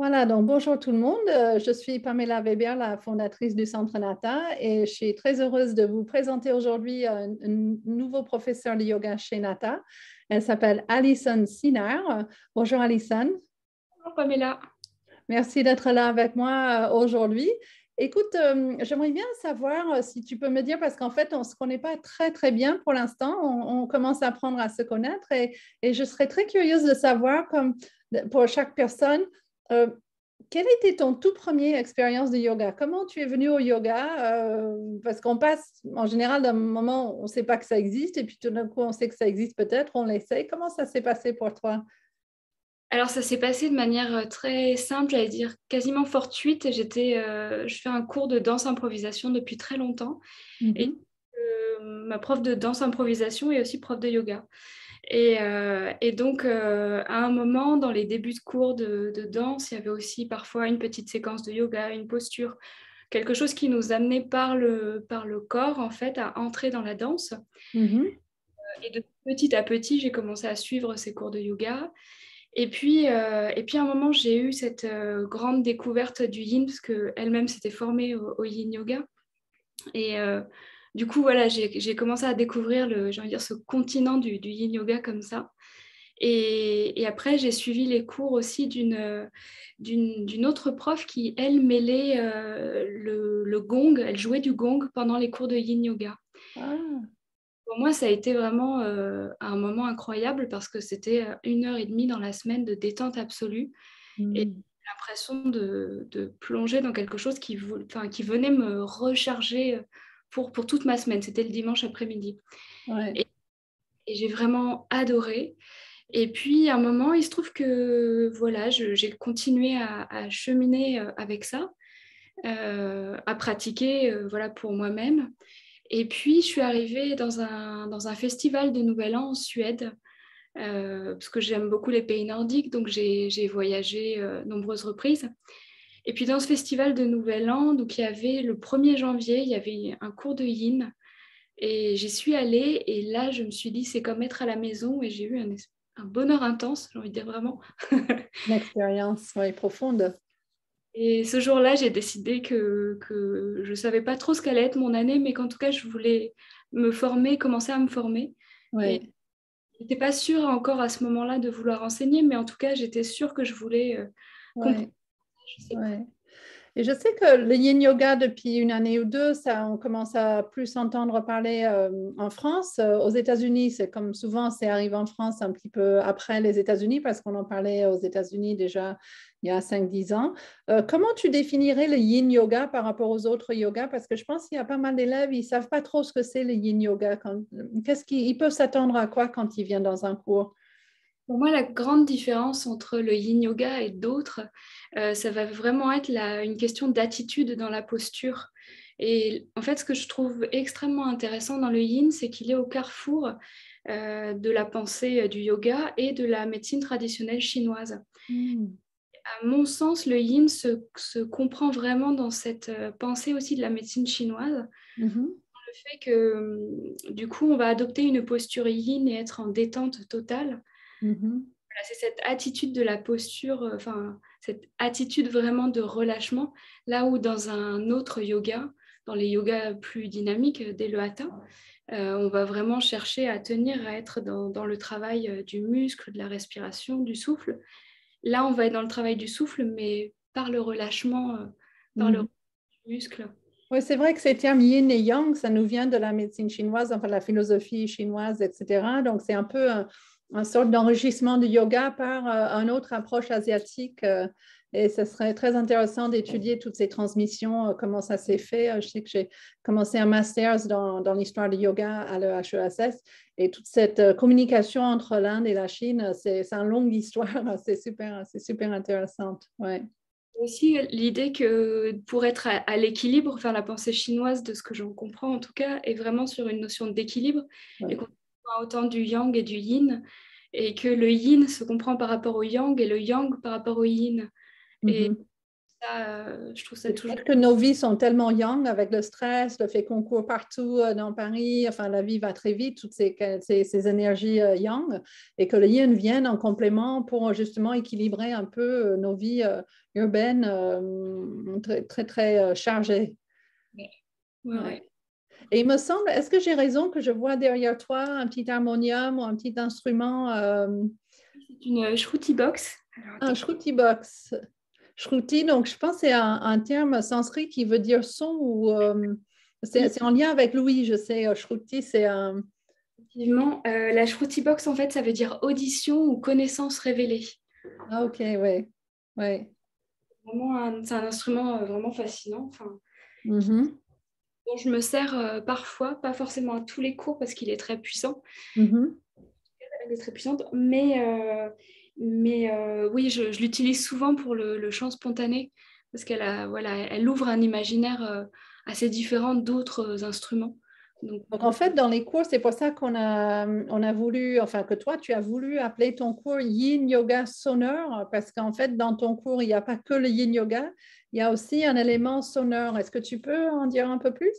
Voilà, donc bonjour tout le monde. Je suis Pamela Weber, la fondatrice du Centre Nata, et je suis très heureuse de vous présenter aujourd'hui un nouveau professeur de yoga chez Nata. Elle s'appelle Alison Sinar. Bonjour Alison. Bonjour Pamela. Merci d'être là avec moi aujourd'hui. Écoute, j'aimerais bien savoir si tu peux me dire, parce qu'en fait, on ne se connaît pas très, très bien pour l'instant. On commence à apprendre à se connaître et je serais très curieuse de savoir, comme pour chaque personne, euh, quelle était ton tout premier expérience de yoga? Comment tu es venu au yoga? Parce qu'on passe en général d'un moment où on ne sait pas que ça existe et puis tout d'un coup on sait que ça existe peut-être, on l'essaye. Comment ça s'est passé pour toi? Alors ça s'est passé de manière très simple, j'allais dire quasiment fortuite. Je fais un cours de danse improvisation depuis très longtemps et Mhm. ma prof de danse improvisation est aussi prof de yoga. Et donc à un moment dans les débuts de cours de danse, il y avait aussi parfois une petite séquence de yoga, une posture, quelque chose qui nous amenait par le corps en fait à entrer dans la danse. Mhm. Et de petit à petit, j'ai commencé à suivre ces cours de yoga. Et puis à un moment, j'ai eu cette grande découverte du yin, parce qu'elle-même s'était formée au yin yoga. Et du coup, voilà, j'ai commencé à découvrir j'ai envie de dire, ce continent du yin yoga comme ça. Et après, j'ai suivi les cours aussi d'une autre prof qui, elle, mêlait le gong, elle jouait du gong pendant les cours de yin yoga. Ah. Pour moi, ça a été vraiment un moment incroyable parce que c'était 1 heure et demie dans la semaine de détente absolue et Mhm. l'impression de plonger dans quelque chose qui venait me recharger pour toute ma semaine. C'était le dimanche après-midi. Ouais. Et, et j'ai vraiment adoré. Et puis, à un moment, il se trouve que voilà, j'ai continué à cheminer avec ça, à pratiquer voilà, pour moi-même. Et puis, je suis arrivée dans un festival de Nouvel An en Suède, parce que j'aime beaucoup les pays nordiques, donc j'ai voyagé nombreuses reprises. Et puis, dans ce festival de Nouvel An, donc, il y avait le 1er janvier, il y avait un cours de yin. Et j'y suis allée, et là, je me suis dit, c'est comme être à la maison, et j'ai eu un bonheur intense, j'ai envie de dire vraiment. Une expérience, ouais, profonde. Et ce jour-là, j'ai décidé que je ne savais pas trop ce qu'allait être mon année, mais qu'en tout cas, je voulais me former, commencer à me former. Et Ouais. je n'étais pas sûre encore à ce moment-là de vouloir enseigner, mais en tout cas, j'étais sûre que je voulais comprendre. Ouais. Je sais pas. Ouais. Et je sais que le yin yoga, depuis une année ou deux, ça, on commence à plus entendre parler en France. Aux États-Unis, c'est comme souvent, c'est arrivé en France un petit peu après les États-Unis, parce qu'on en parlait aux États-Unis déjà il y a 5-10 ans. Comment tu définirais le yin yoga par rapport aux autres yogas? Parce que je pense qu'il y a pas mal d'élèves, ils ne savent pas trop ce que c'est le yin yoga. Ils peuvent s'attendre à quoi quand ils viennent dans un cours? Pour moi, la grande différence entre le yin yoga et d'autres, ça va vraiment être une question d'attitude dans la posture. Et en fait, ce que je trouve extrêmement intéressant dans le yin, c'est qu'il est au carrefour de la pensée du yoga et de la médecine traditionnelle chinoise. Hmm. À mon sens, le yin se comprend vraiment dans cette pensée aussi de la médecine chinoise. Mhm. Le fait que, du coup, on va adopter une posture yin et être en détente totale. Mhm. Voilà, c'est cette attitude de la posture, enfin, cette attitude vraiment de relâchement, là où dans un autre yoga, dans les yogas plus dynamiques, dès le hatha, on va vraiment chercher à tenir, à être dans le travail du muscle, de la respiration, du souffle. Là, on va être dans le travail du souffle, mais par le relâchement, par le Mhm. relâchement du muscle. Oui, c'est vrai que ces termes yin et yang, ça nous vient de la médecine chinoise, enfin la philosophie chinoise, etc. Donc, c'est un peu un sorte d'enrichissement du yoga par une autre approche asiatique. Et ce serait très intéressant d'étudier toutes ces transmissions, comment ça s'est fait. Je sais que j'ai commencé un master dans l'histoire du yoga à l'EHESS et toute cette communication entre l'Inde et la Chine, c'est une longue histoire. C'est super intéressante. Ouais. Aussi, l'idée que pour être à l'équilibre, enfin la pensée chinoise, de ce que j'en comprends en tout cas, est vraiment sur une notion d'équilibre et Ouais. qu'on a autant du yang et du yin, et que le yin se comprend par rapport au yang et le yang par rapport au yin. Et Mhm. Je trouve ça toujours... Peut-être que nos vies sont tellement young avec le stress, le fait qu'on court partout dans Paris, enfin la vie va très vite, toutes ces énergies young, et que le yin vienne en complément pour justement équilibrer un peu nos vies urbaines très, très, très chargées. Ouais. Ouais. Et il me semble, est-ce que j'ai raison que je vois derrière toi un petit harmonium ou un petit instrument, C'est une Shruti box. Alors, un attends. shruti box? Shruti, donc je pense que c'est un terme sanskrit qui veut dire son ou Oui, c'est en lien avec Louis, je sais. Shruti, c'est un. effectivement. La Shruti box, en fait, ça veut dire audition ou connaissance révélée. Ah, ok, ouais. Ouais. C'est un instrument vraiment fascinant. Enfin, Mhm, dont je me sers parfois, pas forcément à tous les cours parce qu'il est très puissant. mhm. Elle est très puissante, oui, je l'utilise souvent pour le chant spontané parce voilà, elle ouvre un imaginaire assez différent d'autres instruments. Donc, Donc, en fait, dans les cours, c'est pour ça on a voulu, enfin, que toi, tu as voulu appeler ton cours Yin Yoga sonore, parce qu'en fait, dans ton cours, il n'y a pas que le Yin Yoga, il y a aussi un élément sonore. Est-ce que tu peux en dire un peu plus?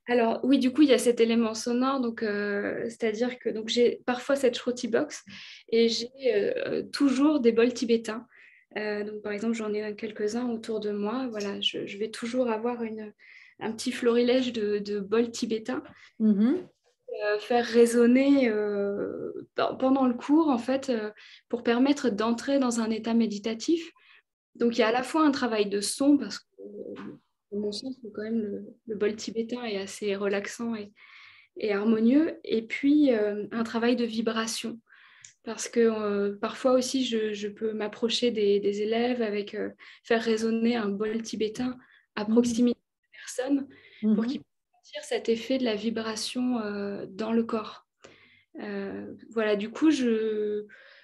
alors oui, du coup, il y a cet élément sonore, donc c'est-à-dire que donc j'ai parfois cette Shruti box et j'ai toujours des bols tibétains. Donc par exemple, j'en ai quelques-uns autour de moi. Voilà, je vais toujours avoir un petit florilège de bols tibétains. Mhm, Faire résonner pendant le cours, en fait, pour permettre d'entrer dans un état méditatif. Donc, il y a à la fois un travail de son, parce que, dans mon sens, quand même, le bol tibétain est assez relaxant et harmonieux, et puis un travail de vibration. Parce que parfois aussi, je peux m'approcher des élèves avec faire résonner un bol tibétain à mhm, proximité de la personne pour mhm. qu'ils puissent sentir cet effet de la vibration dans le corps. Voilà, du coup,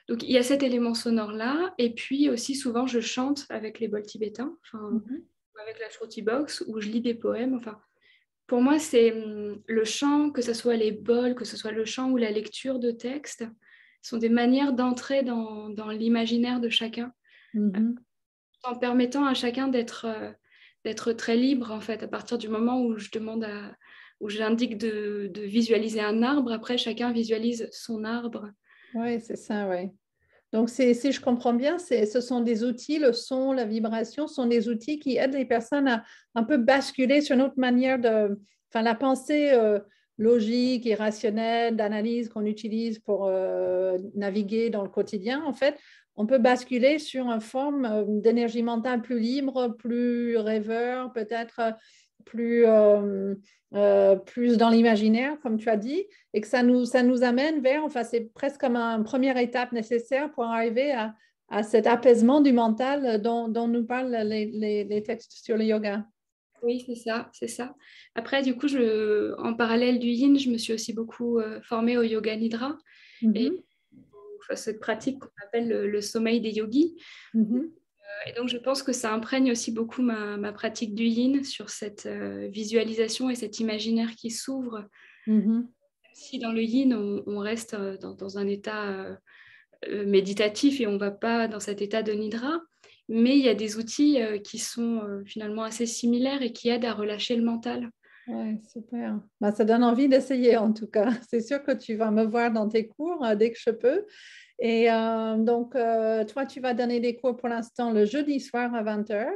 donc, il y a cet élément sonore-là, et puis aussi souvent je chante avec les bols tibétains, enfin, Mhm. avec la Shruti Box, ou je lis des poèmes. Enfin, pour moi, c'est le chant, que ce soit les bols, que ce soit le chant ou la lecture de textes, sont des manières d'entrer dans l'imaginaire de chacun, Mhm. en permettant à chacun d'être très libre, en fait, à partir du moment où où j'indique de visualiser un arbre, après chacun visualise son arbre. Oui, c'est ça, oui. Donc, si je comprends bien, ce sont des outils, le son, la vibration, sont des outils qui aident les personnes à un peu basculer sur une autre manière enfin, la pensée logique et rationnelle, d'analyse qu'on utilise pour naviguer dans le quotidien. En fait, on peut basculer sur une forme d'énergie mentale plus libre, plus rêveur, peut-être plus dans l'imaginaire, comme tu as dit, et que ça nous amène vers, enfin, c'est presque comme une première étape nécessaire pour arriver à cet apaisement du mental dont nous parlent les textes sur le yoga. Oui, c'est ça, c'est ça. Après, du coup, en parallèle du yin, je me suis aussi beaucoup formée au yoga nidra et Mhm, enfin, cette pratique qu'on appelle le sommeil des yogis. mhm, Et donc, je pense que ça imprègne aussi beaucoup ma pratique du yin sur cette visualisation et cet imaginaire qui s'ouvre. mhm. Si dans le yin, on reste dans un état méditatif et on ne va pas dans cet état de nidra, mais il y a des outils qui sont finalement assez similaires et qui aident à relâcher le mental. Ouais, super. Bah, ça donne envie d'essayer en tout cas. C'est sûr que tu vas me voir dans tes cours dès que je peux. Et donc, toi, tu vas donner des cours pour l'instant le jeudi soir à 20h,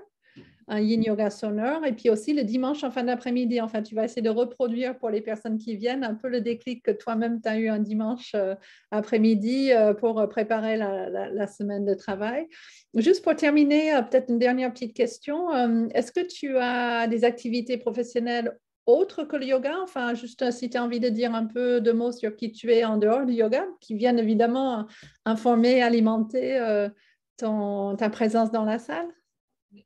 un yin yoga sonore, et puis aussi le dimanche en fin d'après-midi. Enfin, tu vas essayer de reproduire pour les personnes qui viennent un peu le déclic que toi-même tu as eu un dimanche après-midi pour préparer la semaine de travail. Juste pour terminer, peut-être une dernière petite question. Est-ce que tu as des activités professionnelles autres que le yoga? Enfin, juste si tu as envie de dire un peu de mots sur qui tu es en dehors du yoga, qui viennent évidemment informer, alimenter ta présence dans la salle.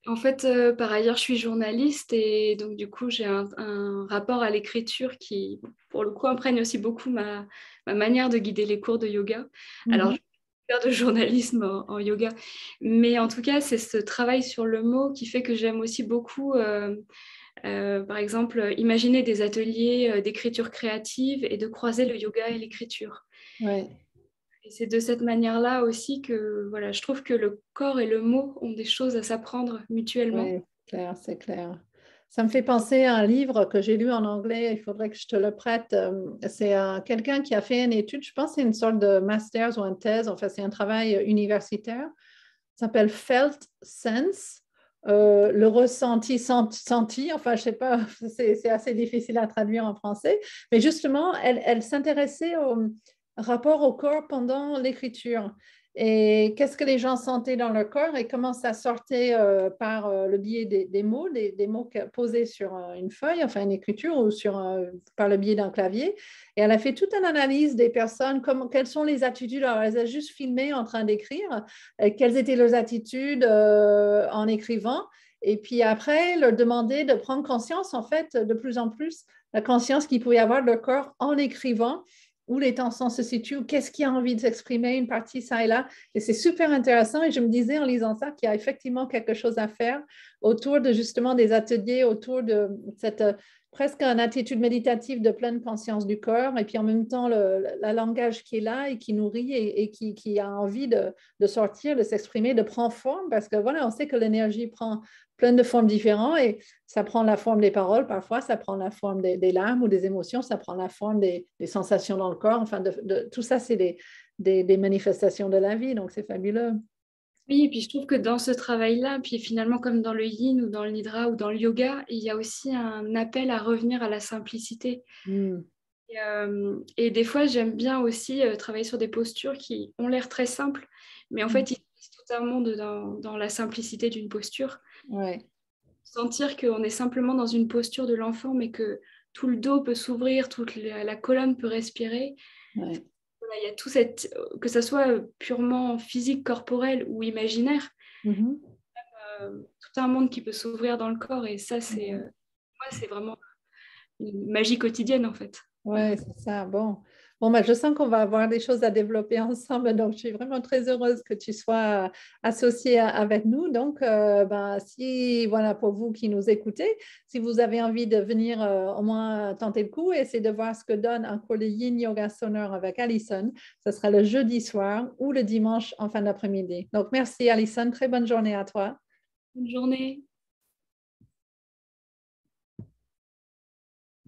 En fait, par ailleurs, je suis journaliste et donc du coup, j'ai un rapport à l'écriture qui, pour le coup, imprègne aussi beaucoup ma manière de guider les cours de yoga. Alors, je Mhm. vais faire de journalisme en yoga, mais en tout cas, c'est ce travail sur le mot qui fait que j'aime aussi beaucoup, par exemple, imaginer des ateliers d'écriture créative et de croiser le yoga et l'écriture. Ouais. Et c'est de cette manière-là aussi que voilà, je trouve que le corps et le mot ont des choses à s'apprendre mutuellement. Oui, clair, c'est clair. Ça me fait penser à un livre que j'ai lu en anglais, il faudrait que je te le prête. C'est quelqu'un qui a fait une étude, je pense que c'est une sorte de master ou une thèse, enfin c'est un travail universitaire. Ça s'appelle Felt Sense, le ressenti, senti, enfin je sais pas, c'est assez difficile à traduire en français, mais justement, elle s'intéressait au rapport au corps pendant l'écriture. Et qu'est-ce que les gens sentaient dans leur corps et comment ça sortait par le biais des mots, des mots posés sur une feuille, enfin une écriture ou par le biais d'un clavier. Et elle a fait toute une analyse des personnes, quelles sont les attitudes. Alors, elle a juste filmé en train d'écrire, quelles étaient leurs attitudes en écrivant. Et puis après, leur demander de prendre conscience, en fait, de plus en plus, la conscience qu'il pouvait y avoir de leur corps en écrivant, où les tensions se situent, qu'est-ce qui a envie de s'exprimer, une partie ça et là. Et c'est super intéressant. Et je me disais en lisant ça qu'il y a effectivement quelque chose à faire autour de justement des ateliers, autour de cette presque une attitude méditative de pleine conscience du corps, et puis en même temps le langage qui est là et qui nourrit et qui a envie de sortir, de s'exprimer, de prendre forme, parce que voilà, on sait que l'énergie prend plein de formes différentes et ça prend la forme des paroles, parfois ça prend la forme des larmes ou des émotions, ça prend la forme des sensations dans le corps, enfin tout ça c'est des manifestations de la vie, donc c'est fabuleux. Oui, et puis je trouve que dans ce travail-là, puis finalement comme dans le yin ou dans le nidra ou dans le yoga, il y a aussi un appel à revenir à la simplicité. Mm. Et des fois, j'aime bien aussi travailler sur des postures qui ont l'air très simples, mais en fait, il existe tout un monde dans la simplicité d'une posture. Ouais. Sentir qu'on est simplement dans une posture de l'enfant, mais que tout le dos peut s'ouvrir, toute la colonne peut respirer. Ouais. Voilà, il y a tout cette, que ça soit purement physique, corporel ou imaginaire, Mhm. tout un monde qui peut s'ouvrir dans le corps. Et ça, moi, c'est vraiment une magie quotidienne, en fait. Ouais, c'est ça. Bon, bah, je sens qu'on va avoir des choses à développer ensemble. Donc, je suis vraiment très heureuse que tu sois associée avec nous. Donc, bah, si, voilà, pour vous qui nous écoutez, si vous avez envie de venir au moins tenter le coup, essayer de voir ce que donne un cours de Yin Yoga sonore avec Alison, ce sera le jeudi soir ou le dimanche en fin d'après-midi. Donc, merci Alison. Très bonne journée à toi. Bonne journée.